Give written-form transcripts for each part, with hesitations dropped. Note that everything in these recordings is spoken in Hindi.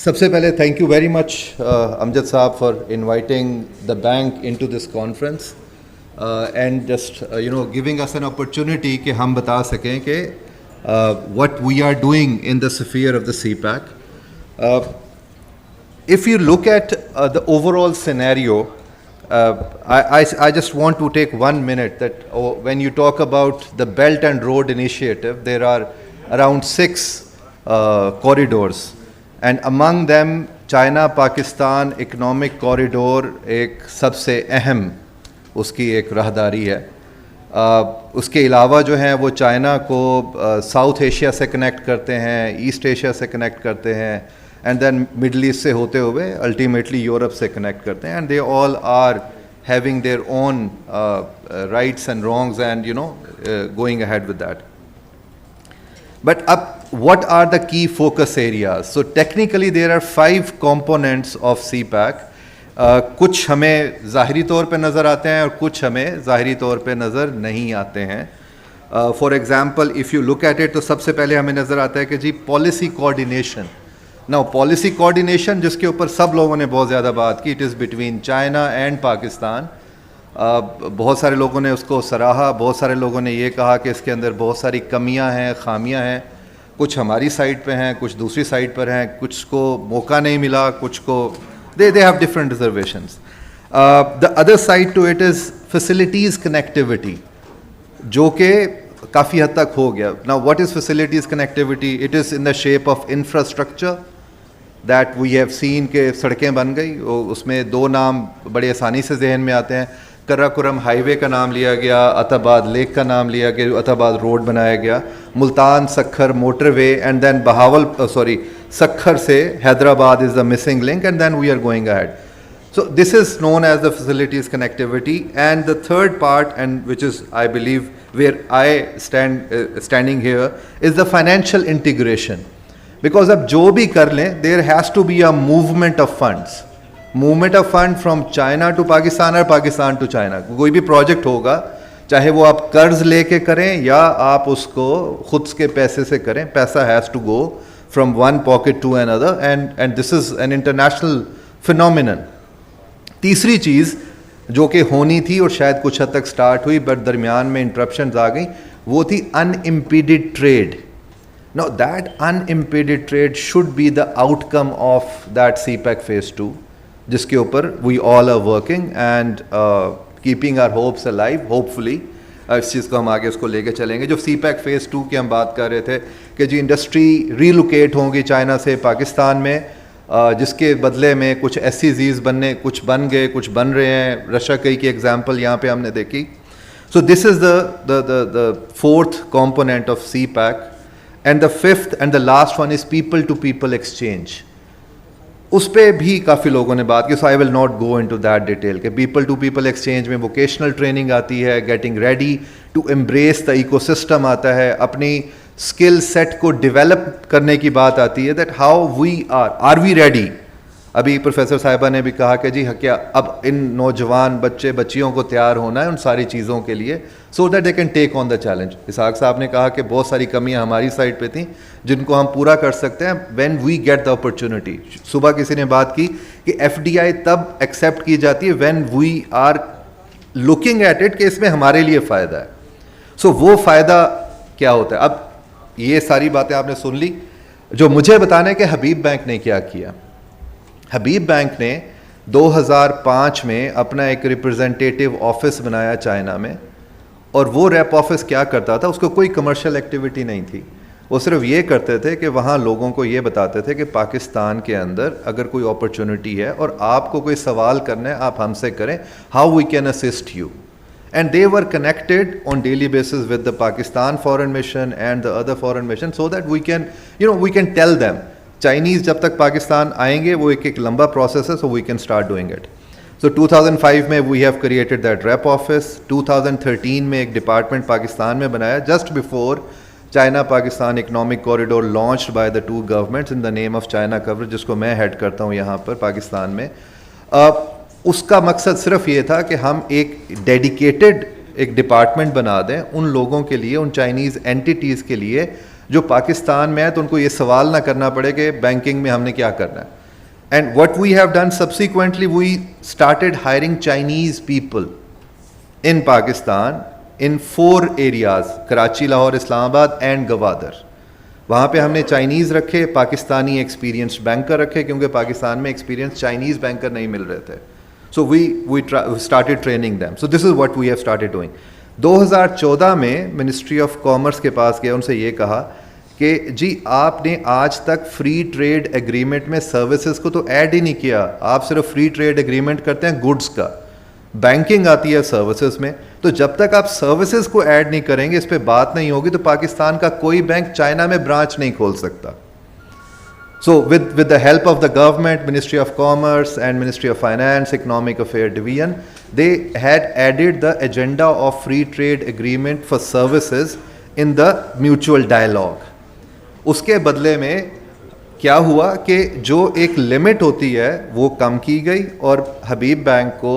सबसे पहले thank you very much Amjad Saab for inviting the bank into this conference and just giving us an opportunity कि हम बता सकें कि what we are doing in the sphere of the CPAC. If you look at the overall scenario, I just want to take 1 minute that when you talk about the Belt and Road Initiative, there are around 6 corridors. And among them China Pakistan economic corridor एक सबसे अहम उसकी एक राहदारी है। उसके अलावा जो है वो चाइना को साउथ एशिया से कनेक्ट करते हैं, ईस्ट एशिया से कनेक्ट करते हैं एंड देन मिडल ईस्ट से होते हुए अल्टीमेटली यूरोप से कनेक्ट करते हैं and they all are having their own rights and wrongs and going ahead with that. But what are the key focus areas? So technically there are 5 components of CPAC. कुछ हमें ज़ाहिरी तौर पे नज़र आते हैं और कुछ हमें ज़ाहिरी तौर पे नज़र नहीं आते हैं। For example if you look at it तो सबसे पहले हमें नज़र आता है कि जी policy coordination. Now policy coordination जिसके ऊपर सब लोगों ने बहुत ज़्यादा बात की, it is between China and Pakistan. बहुत सारे लोगों ने उसको सराहा, बहुत सारे लोगों ने ये कहा कि इसके अंदर बहुत सारी कमियां हैं, खामियां हैं, कुछ हमारी साइड पे हैं, कुछ दूसरी साइड पर हैं, कुछ को मौका नहीं मिला, कुछ को they have different reservations. The other side to it is facilities connectivity, जो कि काफ़ी हद तक हो गया। Now what is facilities connectivity? It is in the shape of infrastructure that we have seen के सड़कें बन गई। उसमें 2 नाम बड़े आसानी से जहन में आते हैं। कराकुरम हाईवे का नाम लिया गया, अताबाद लेक का नाम लिया गया, अताबाद रोड बनाया गया, Multan Sukkur motorway and then Sukkur से Hyderabad is the missing link and then we are going ahead. So this is known as the facilities connectivity. And the third part, and which is I believe where I standing here, is the financial integration. Because अब जो भी कर लें, there has to be a movement of funds. Movement of fund from China to Pakistan or Pakistan to China. कोई भी प्रोजेक्ट होगा, चाहे वो आप कर्ज लेके करें या आप उसको खुद के पैसे से करें, पैसा has to go from one pocket to another, and this is an international phenomenon. तीसरी चीज़ जो कि होनी थी और शायद कुछ हद तक स्टार्ट हुई बट दरमियान में इंटरप्शंस आ गई, वो थी unimpeded trade. Now that unimpeded trade should be the outcome of that CPEC phase 2, जिसके ऊपर we all are working and keeping our hopes alive, hopefully. इस चीज़ को हम आगे उसको लेके चलेंगे. जो CPEC phase 2 की हम बात कर रहे थे कि जी इंडस्ट्री रीलोकेट होंगी चाइना से पाकिस्तान में, जिसके बदले में कुछ SEZs बनने, कुछ बन गए, कुछ बन रहे हैं. रशिया कई की एग्जांपल यहाँ पे हमने देखी. So this is the fourth component of CPEC. And the fifth and the last one is people to people exchange. उस पर भी काफ़ी लोगों ने बात की, so I will not go into that detail कि people to people exchange में vocational training आती है, getting ready to embrace the ecosystem आता है, अपनी skill set को develop करने की बात आती है, that how we are we ready? अभी प्रोफेसर साहिबा ने भी कहा कि जी क्या अब इन नौजवान बच्चे बच्चियों को तैयार होना है उन सारी चीज़ों के लिए, so that they can take on the challenge. Ishaq साहब ने कहा कि बहुत सारी कमियां हमारी साइड पे थी जिनको हम पूरा कर सकते हैं when we get the opportunity. सुबह किसी ने बात की कि FDI तब एक्सेप्ट की जाती है when we are looking at it कि इसमें हमारे लिए फ़ायदा है. सो वो फ़ायदा क्या होता है? अब ये सारी बातें आपने सुन ली. जो मुझे बताने के हबीब बैंक ने क्या किया, हबीब बैंक ने 2005 में अपना एक रिप्रेजेंटेटिव ऑफिस बनाया चाइना में, और वो रेप ऑफिस क्या करता था, उसको कोई कमर्शियल एक्टिविटी नहीं थी. वो सिर्फ ये करते थे कि वहाँ लोगों को ये बताते थे कि पाकिस्तान के अंदर अगर कोई अपॉर्चुनिटी है और आपको कोई सवाल करना है आप हमसे करें, how we can assist you. And they were connected on daily basis with the Pakistan foreign mission and the other foreign mission, so that we can tell them. Chinese जब तक पाकिस्तान आएंगे वो एक लंबा प्रोसेस है, so we can start doing it. So 2005 में we have created that rep office. 2013 में एक डिपार्टमेंट पाकिस्तान में बनाया, just before China Pakistan economic corridor launched by the 2 governments in the name of China coverage, जिसको मैं हेड करता हूँ यहाँ पर पाकिस्तान में. उसका मकसद सिर्फ ये था कि हम एक डेडिकेटेड एक डिपार्टमेंट बना दें उन लोगों के लिए, उन चाइनीज़ एंटिटीज़ के लिए जो पाकिस्तान में है, तो उनको ये सवाल ना करना पड़े कि बैंकिंग में हमने क्या करना है. And what we have done subsequently, we started hiring Chinese people in Pakistan in 4 areas, Karachi, Lahore, Islamabad and Gwadar. वहाँ पे हमने चाइनीज़ रखे, पाकिस्तानी एक्सपीरियंस्ड बैंकर रखे, क्योंकि पाकिस्तान में एक्सपीरियंस चाइनीज़ बैंकर नहीं मिल रहे थे. So we started training them. So this is what we have started doing. 2014 में मिनिस्ट्री ऑफ कॉमर्स के पास गया, उनसे ये कहा कि जी आपने आज तक फ्री ट्रेड एग्रीमेंट में सर्विसेज को तो ऐड ही नहीं किया, आप सिर्फ फ्री ट्रेड एग्रीमेंट करते हैं गुड्स का, बैंकिंग आती है सर्विसेज में. तो जब तक आप सर्विसेज को ऐड नहीं करेंगे, इस पे बात नहीं होगी, तो पाकिस्तान का कोई बैंक चाइना में ब्रांच नहीं खोल सकता. So with the help of the government, ministry of commerce and ministry of finance, economic affair division, they had added the agenda of free trade agreement for services in the mutual dialogue. उसके बदले में क्या हुआ कि जो एक लिमिट होती है वो कम की गई और हबीब बैंक को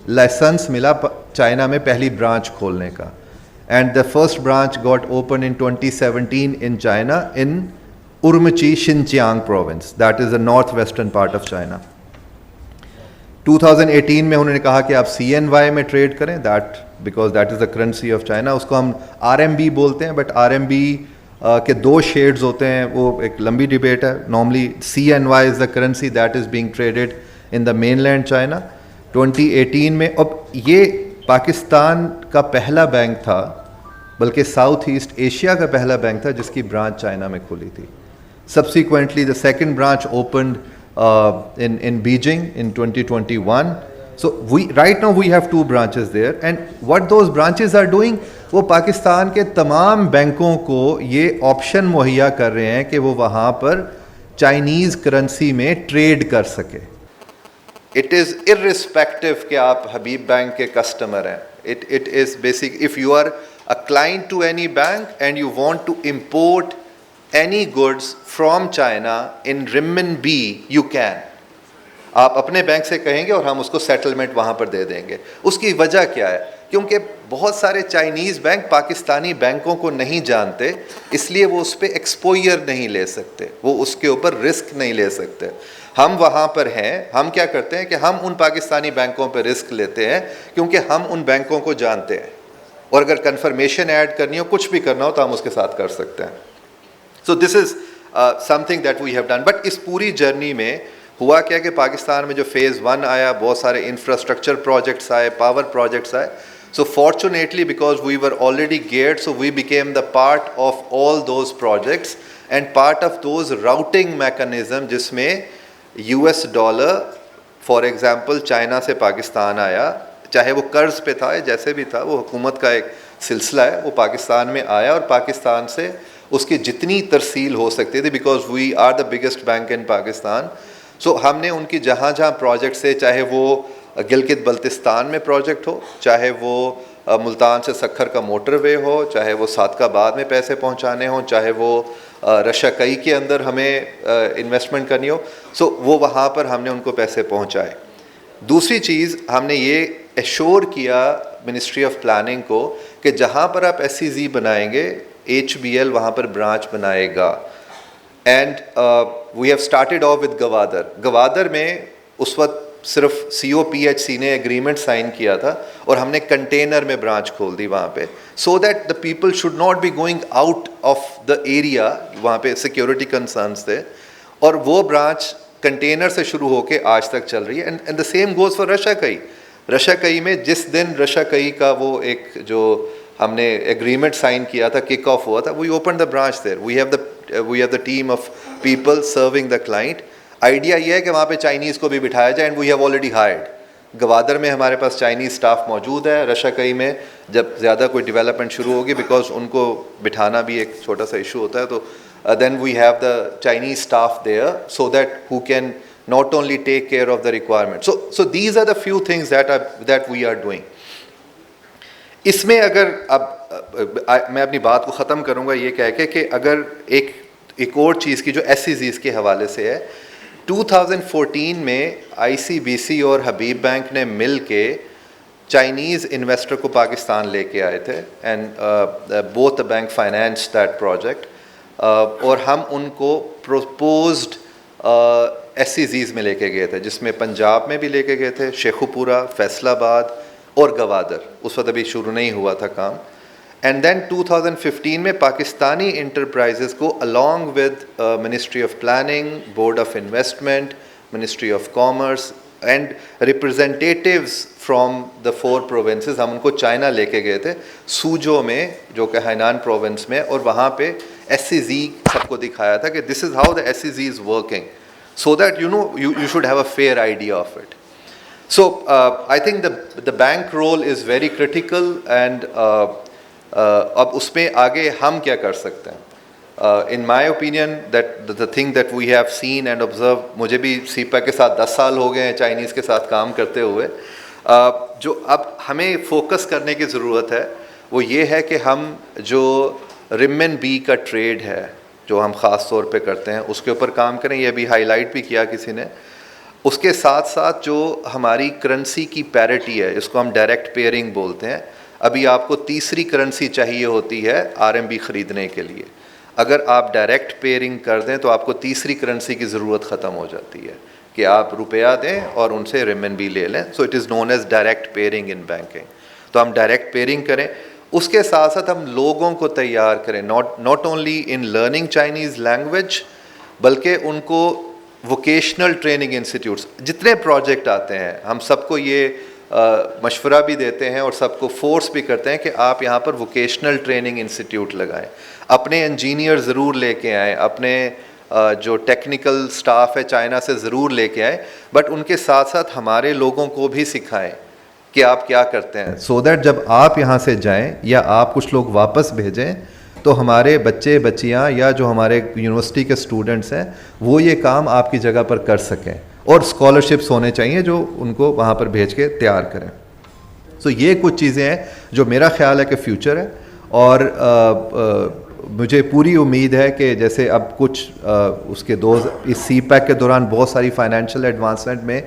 लाइसेंस मिला चाइना में पहली ब्रांच खोलने का. And the first branch got open in 2017 in China in Urumqi, Xinjiang province, that is the north western part of China. 2018 में उन्होंने कहा कि आप CNY में ट्रेड करें, that because that is the currency of China. उसको हम RMB बोलते हैं, बट RMB के 2 शेड्स होते हैं, वो एक लंबी डिबेट है. Normally CNY is the currency that is being traded in the mainland China. 2018 में, अब ये पाकिस्तान का पहला बैंक था, बल्कि साउथ ईस्ट एशिया का पहला बैंक था जिसकी ब्रांच चाइना में खुली थी. Subsequently the second branch opened in Beijing in 2021. So right now we have 2 branches there, and what those branches are doing, वो पाकिस्तान के तमाम बैंकों को ये ऑप्शन मुहैया कर रहे हैं कि वो वहाँ पर चाइनीज़ करेंसी में ट्रेड कर सके. इट इज़ इर्रिस्पेक्टिव कि आप हबीब बैंक के कस्टमर हैं. It is basic, if you are a client to any bank and you want to import any goods from China in renminbi, you can. आप अपने बैंक से कहेंगे और हम उसको सेटलमेंट वहाँ पर दे देंगे. उसकी वजह क्या है? क्योंकि बहुत सारे चाइनीज़ बैंक पाकिस्तानी बैंकों को नहीं जानते, इसलिए वो उस पर एक्सपोजर नहीं ले सकते, वो उसके ऊपर रिस्क नहीं ले सकते. हम वहाँ पर हैं, हम क्या करते हैं कि हम उन पाकिस्तानी बैंकों पर रिस्क लेते हैं क्योंकि हम उन बैंकों को जानते हैं, और अगर कन्फर्मेशन ऐड करनी हो, कुछ भी करना हो, तो हम उसके साथ कर सकते हैं. So this is something that we have done. But इस पूरी जर्नी में हुआ क्या कि पाकिस्तान में जो फेज़ 1 आया, बहुत सारे इंफ्रास्ट्रक्चर प्रोजेक्ट्स आए, पावर प्रोजेक्ट्स आए. So fortunately, because we were already geared, so we became the part of all those projects and part of those routing mechanism जिसमें US dollar, for example China से पाकिस्तान आया, चाहे वो कर्ज पे था, जैसे भी था, वो हुकूमत का एक सिलसिला है, वो पाकिस्तान में आया और पाकिस्तान से उसकी जितनी तरसील हो सकती थी, because we are the biggest bank in Pakistan. So हमने उनकी जहाँ जहाँ प्रोजेक्ट से, चाहे वो गिलगित बल्तिस्तान में प्रोजेक्ट हो, चाहे वो मुल्तान से सक्खर का मोटरवे हो, चाहे वो सादकाबाद में पैसे पहुँचाने हों, चाहे वो रशाकई के अंदर हमें इन्वेस्टमेंट करनी हो, सो वो वहाँ पर हमने उनको पैसे पहुँचाए. दूसरी चीज़, हमने ये एश्योर किया मिनिस्ट्री ऑफ प्लानिंग को कि जहाँ पर आप SEZ बनाएंगे, HBL वहाँ पर ब्रांच बनाएगा. And we have started off with Gwadar. Gwadar में उस वक्त सिर्फ COPHC ने एग्रीमेंट साइन किया था और हमने कंटेनर में ब्रांच खोल दी वहाँ पे, so that the people should not be going out of the area. वहाँ पे सिक्योरिटी कंसर्न्स थे, और वो ब्रांच कंटेनर से शुरू होके आज तक चल रही है. And the same goes for Rashakai. Rashakai में जिस दिन रशाकई का वो एक जो हमने एग्रीमेंट साइन किया था, किक ऑफ हुआ था, we open the branch there. We have the team of people serving the client. Idea ये है कि वहाँ पे चाइनीज़ को भी बिठाया जाए, and we have already hired. Gwadar में हमारे पास चाइनीज़ स्टाफ मौजूद है. रशाकई में जब ज़्यादा कोई डेवलपमेंट शुरू होगी, बिकॉज उनको बिठाना भी एक छोटा सा इशू होता है, तो then we have the Chinese staff there, so that who can not only take care of the requirement. So these are the few things that we are doing. इसमें अगर अब मैं अपनी बात को ख़त्म करूँगा ये कह के कि अगर एक और चीज़ की जो SEZs के हवाले से है, 2014 में ICBC और हबीब बैंक ने मिल के चाइनीज़ इन्वेस्टर को पाकिस्तान लेके आए थे, and both the bank finance that project. और हम उनको प्रोपोज्ड SEZs में लेके गए थे, जिसमें पंजाब में भी लेके गए थे, शेखुपुरा, फैसलाबाद और गवादर, उस वक्त अभी शुरू नहीं हुआ था काम। एंड देन 2015 में पाकिस्तानी इंटरप्राइजेस को along with ministry of planning, board of investment, ministry of commerce and representatives from the 4 provinces, हम उनको चाइना लेके गए थे, सूजो में जो कि हैनान प्रोविंस में, और वहाँ पे SEZ सबको दिखाया था कि this is how the SEZ is working, so that you should have a fair idea of it. So I think the bank role is very critical, and अब उसमें आगे हम क्या कर सकते हैं? In my opinion, that the thing that we have seen and observed, मुझे भी सीपा के साथ 10 साल हो गए हैं चाइनीज़ के साथ काम करते हुए, जो अब हमें फोकस करने की ज़रूरत है वो ये है कि हम जो रिमन-बी का ट्रेड है जो हम ख़ास तौर पे करते हैं उसके ऊपर काम करें। ये भी हाईलाइट भी किया किसी ने। उसके साथ साथ जो हमारी करेंसी की पैरिटी है, इसको हम डायरेक्ट पेयरिंग बोलते हैं। अभी आपको तीसरी करेंसी चाहिए होती है RMB ख़रीदने के लिए। अगर आप डायरेक्ट पेयरिंग कर दें तो आपको तीसरी करेंसी की ज़रूरत ख़त्म हो जाती है कि आप रुपया दें और उनसे रिमन-बी ले लें। So it is known as direct pairing in banking. तो हम डायरेक्ट पेयरिंग करें, उसके साथ साथ हम लोगों को तैयार करें, not only in learning Chinese language, बल्कि उनको वोकेशनल ट्रेनिंग इंस्टीट्यूट्स, जितने प्रोजेक्ट आते हैं हम सबको ये मशवरा भी देते हैं और सबको फोर्स भी करते हैं कि आप यहाँ पर वोकेशनल ट्रेनिंग इंस्टीट्यूट लगाएं। अपने इंजीनियर ज़रूर लेके आएँ, अपने जो टेक्निकल स्टाफ है चाइना से ज़रूर लेके आएँ, बट उनके साथ साथ हमारे लोगों को भी सिखाएं कि आप क्या करते हैं, सो दैट जब आप यहाँ से जाएं या आप कुछ लोग वापस भेजें तो हमारे बच्चे बच्चियाँ या जो हमारे यूनिवर्सिटी के स्टूडेंट्स हैं वो ये काम आपकी जगह पर कर सकें, और स्कॉलरशिप्स होने चाहिए जो उनको वहाँ पर भेज के तैयार करें। सो ये कुछ चीज़ें हैं जो मेरा ख्याल है कि फ्यूचर है, और मुझे पूरी उम्मीद है कि जैसे अब कुछ उसके इस CPEC के दौरान बहुत सारी फाइनेंशियल एडवांसमेंट में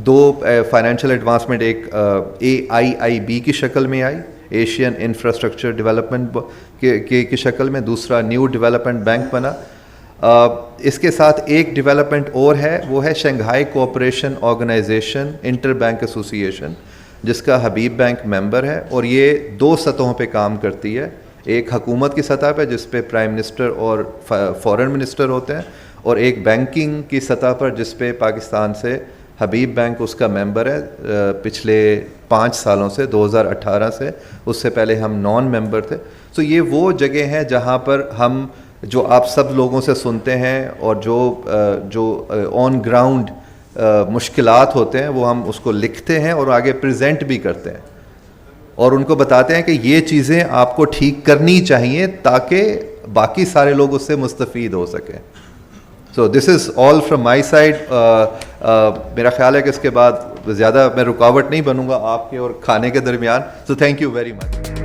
2 फाइनेंशियल एडवांसमेंट, एक AIIB की शक्ल में आई, एशियन इंफ्रास्ट्रक्चर डेवलपमेंट की शक्ल में, दूसरा न्यू डेवलपमेंट बैंक बना। इसके साथ एक डेवलपमेंट और है, वो है Shanghai cooperation organisation inter bank association, जिसका हबीब बैंक मेंबर है, और ये 2 सतहों पे काम करती है। एक हुकूमत की सतह पे जिस पे प्राइम मिनिस्टर और फॉरेन मिनिस्टर होते हैं, और एक बैंकिंग की सतह पर जिस पे पाकिस्तान से हबीब बैंक उसका मेंबर है पिछले 5 सालों से, 2018 से, उससे पहले हम नॉन मेंबर थे। सो ये वो जगह हैं जहाँ पर हम जो आप सब लोगों से सुनते हैं और जो ऑन ग्राउंड मुश्किलात होते हैं वो हम उसको लिखते हैं और आगे प्रेजेंट भी करते हैं, और उनको बताते हैं कि ये चीज़ें आपको ठीक करनी चाहिए ताकि बाकी सारे लोग उससे मुस्तफ़ीद हो सकें। सो this is all from my side. मेरा ख्याल है कि इसके बाद ज़्यादा मैं रुकावट नहीं बनूंगा आपके और खाने के दरमियान। So thank you very much.